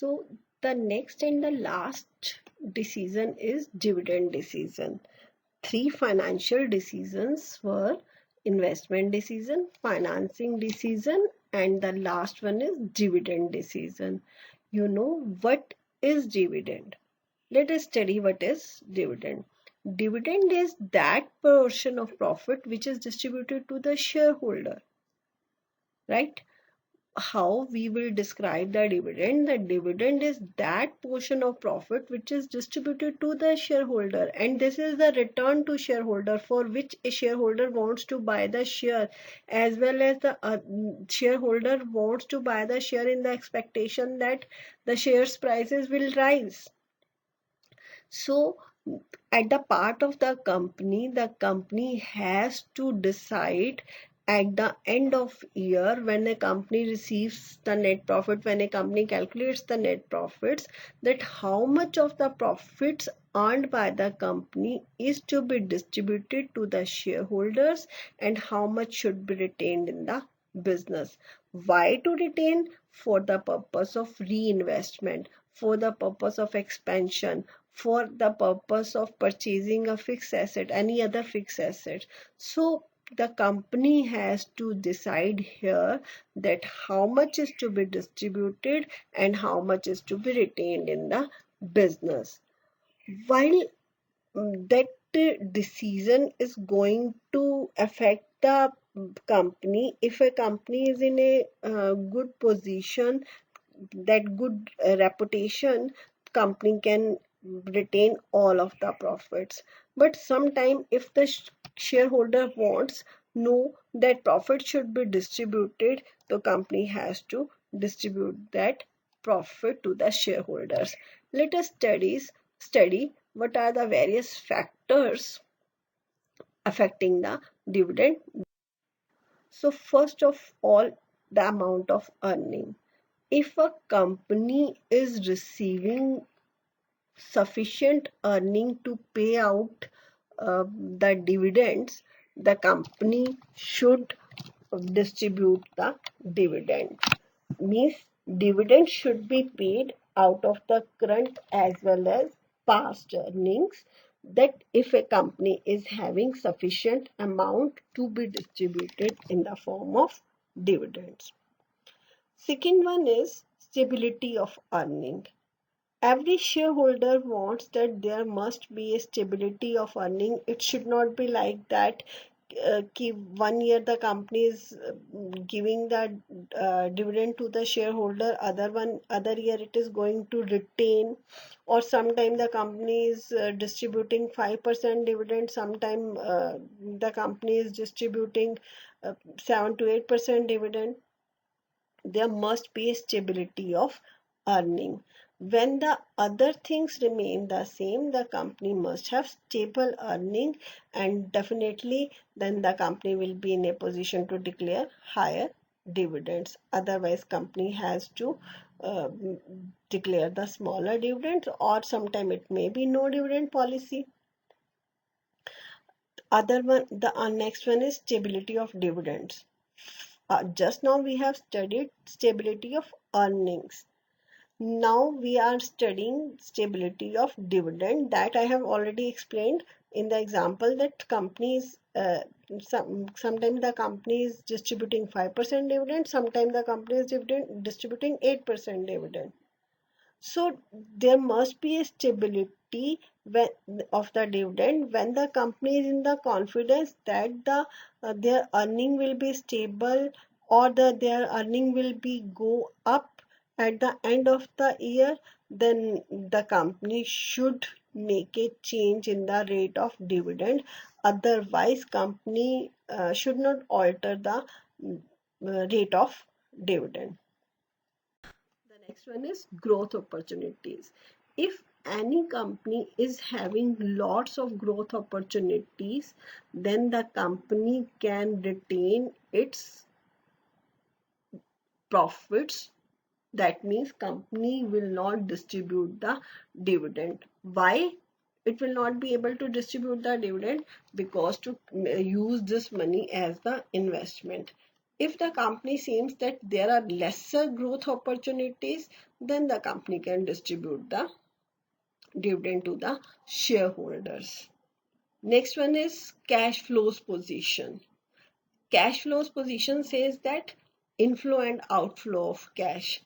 So the next and the last decision is dividend decision. Three financial decisions were investment decision, financing decision, and the last one is dividend decision. You know what is dividend? Let us study what is dividend. Dividend is that portion of profit which is distributed to the shareholder, right? How we will describe the dividend? The dividend is that portion of profit which is distributed to the shareholder, and this is the return to shareholder for which a shareholder wants to buy the share, as well as the shareholder wants to buy the share in the expectation that the shares prices will rise. So at the part of the company has to decide at the end of year, when a company receives the net profit, when a company calculates the net profits, that how much of the profits earned by the company is to be distributed to the shareholders and how much should be retained in the business. Why to retain? For the purpose of reinvestment, for the purpose of expansion, for the purpose of purchasing a fixed asset, any other fixed asset. So the company has to decide here that how much is to be distributed and how much is to be retained in the business. While that decision is going to affect the company, if a company is in a good position, that good reputation, company can retain all of the profits. But sometime if the shareholder wants know that profit should be distributed, the company has to distribute that profit to the shareholders. Let us study what are the various factors affecting the dividend. So first of all, the amount of earning. If a company is receiving sufficient earning to pay out the dividends, the company should distribute the dividend. Means dividend should be paid out of the current as well as past earnings, that if a company is having sufficient amount to be distributed in the form of dividends. Second one is stability of earning. Every shareholder wants that there must be a stability of earning. It should not be like that 1 year the company is giving the dividend to the shareholder, other year it is going to retain, or sometime the company is distributing 5% dividend, sometime the company is distributing 7 to 8% dividend. There must be a stability of earning. When the other things remain the same, the company must have stable earning, and definitely then the company will be in a position to declare higher dividends. Otherwise, company has to uh, declare the smaller dividends, or sometime it may be no dividend policy. The next one is stability of dividends. Just now we have studied stability of earnings. Now we are studying stability of dividend, that I have already explained in the example that companies sometimes the company is distributing 5% dividend, sometimes the company is distributing 8% dividend. So there must be a stability of the dividend when the company is in the confidence that their earning will be stable, or their earning will be go up at the end of the year. Then the company should make a change in the rate of dividend. Otherwise, company should not alter the rate of dividend. The next one is growth opportunities. If any company is having lots of growth opportunities, then the company can retain its profits. That means company will not distribute the dividend. Why it will not be able to distribute the dividend? Because to use this money as the investment. If the company seems that there are lesser growth opportunities, then the company can distribute the dividend to the shareholders. Next one is cash flows position. Cash flows position says that inflow and outflow of cash.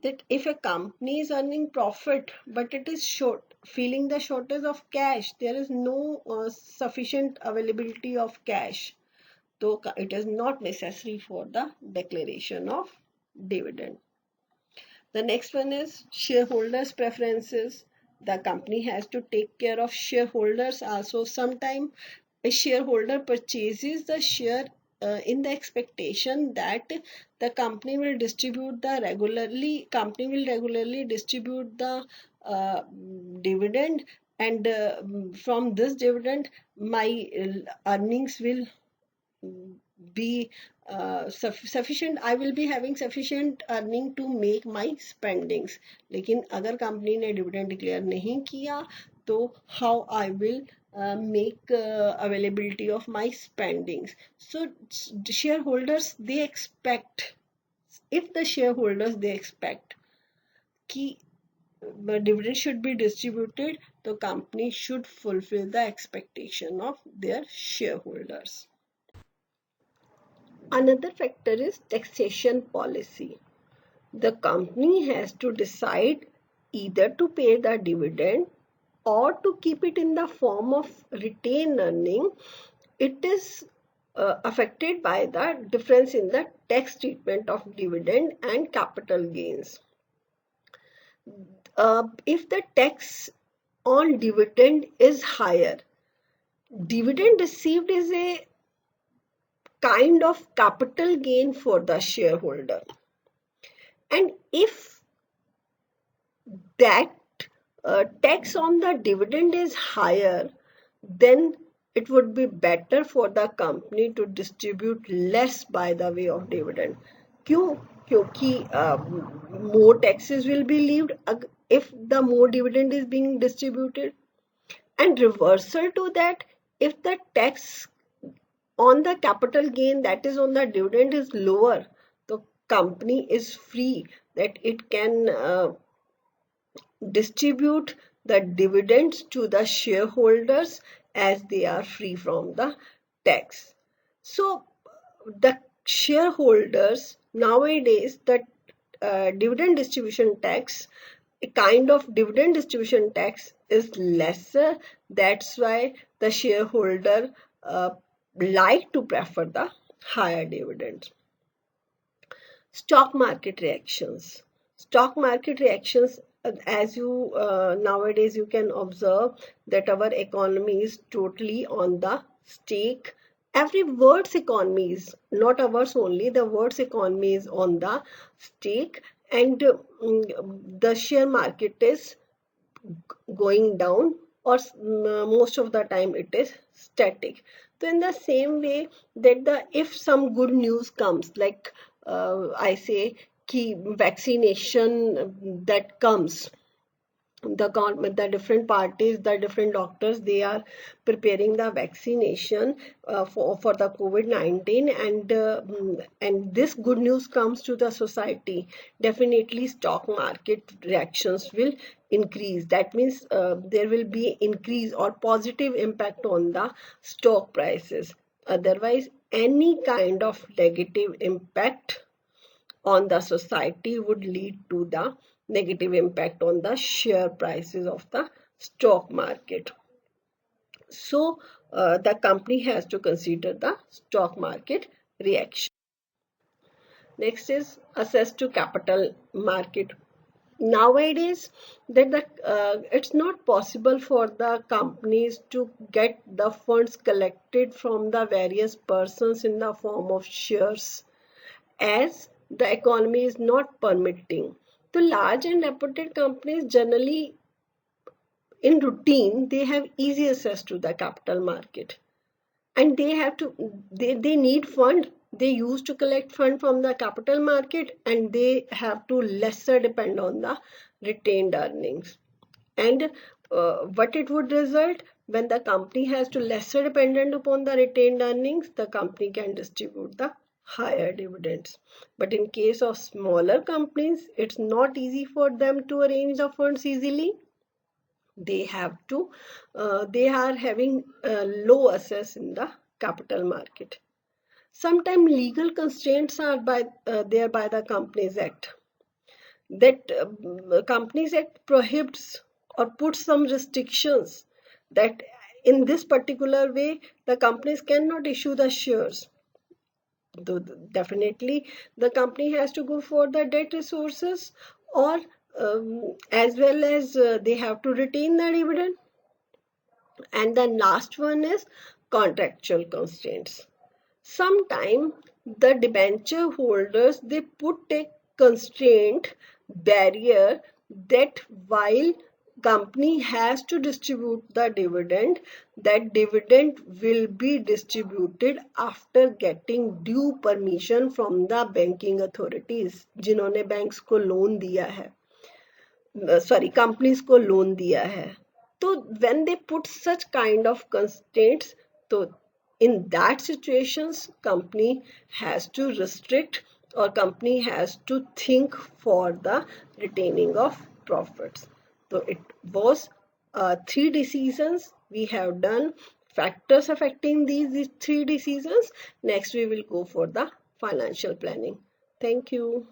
That if a company is earning profit but it is feeling the shortage of cash, there is no sufficient availability of cash, so it is not necessary for the declaration of dividend. The next one is shareholders preferences. The company has to take care of shareholders also. Sometimes a shareholder purchases the share in the expectation that the company will regularly distribute the dividend, and from this dividend my earnings will be sufficient. I will be having sufficient earning to make my spendings. लेकिन अगर company ने dividend declare नहीं किया तो how I will make availability of my spendings. So shareholders, they expect, if the shareholders they expect कि dividend should be distributed, the company should fulfill the expectation of their shareholders. Another factor is taxation policy. The company has to decide either to pay the dividend or to keep it in the form of retained earning. It is affected by the difference in the tax treatment of dividend and capital gains. If the tax on dividend is higher, dividend received is a kind of capital gain for the shareholder, and if that tax on the dividend is higher, then it would be better for the company to distribute less by the way of dividend. क्यों? क्योंकि more taxes will be levied if the more dividend is being distributed, and reversal to that, if the tax on the capital gain, that is on the dividend, is lower, the company is free that it can distribute the dividends to the shareholders as they are free from the tax. So the shareholders nowadays, the dividend distribution tax, a kind of dividend distribution tax is lesser. That's why the shareholder like to prefer the higher dividends. Stock market reactions. Stock market reactions, as you nowadays you can observe that our economy is totally on the stake. Every world's economy is, not ours only, the world's economy is on the stake, and the share market is going down, or most of the time it is static. So in the same way that if some good news comes, like I say key vaccination that comes, the government, the different parties, the different doctors, they are preparing the vaccination for the COVID-19, and this good news comes to the society, definitely stock market reactions will increase. That means there will be increase or positive impact on the stock prices. Otherwise, any kind of negative impact on the society would lead to the negative impact on the share prices of the stock market. So the company has to consider the stock market reaction. Next is access to capital market. Nowadays, it's not possible for the companies to get the funds collected from the various persons in the form of shares, as the economy is not permitting. The large and reputed companies generally, in routine, they have easy access to the capital market, and they need fund. They used to collect fund from the capital market, and they have to lesser depend on the retained earnings. And what it would result, when the company has to lesser dependent upon the retained earnings, the company can distribute the higher dividends. But in case of smaller companies, it's not easy for them to arrange the funds easily. They have to, they are having low access in the capital market. Sometimes legal constraints are there by the Companies Act. That Companies Act prohibits or puts some restrictions that in this particular way the companies cannot issue the shares. Though definitely the company has to go for the debt resources, or as well as they have to retain the dividend. And the last one is contractual constraints. Sometimes the debenture holders they put a constraint barrier that while company has to distribute the dividend, that dividend will be distributed after getting due permission from the banking authorities जिन्होंने banks को loan दिया है, sorry, companies को loan दिया है. So when they put such kind of constraints, so in that situations company has to restrict, or company has to think for the retaining of profits. So it was three decisions we have done, factors affecting these three decisions. Next we will go for the financial planning. Thank you.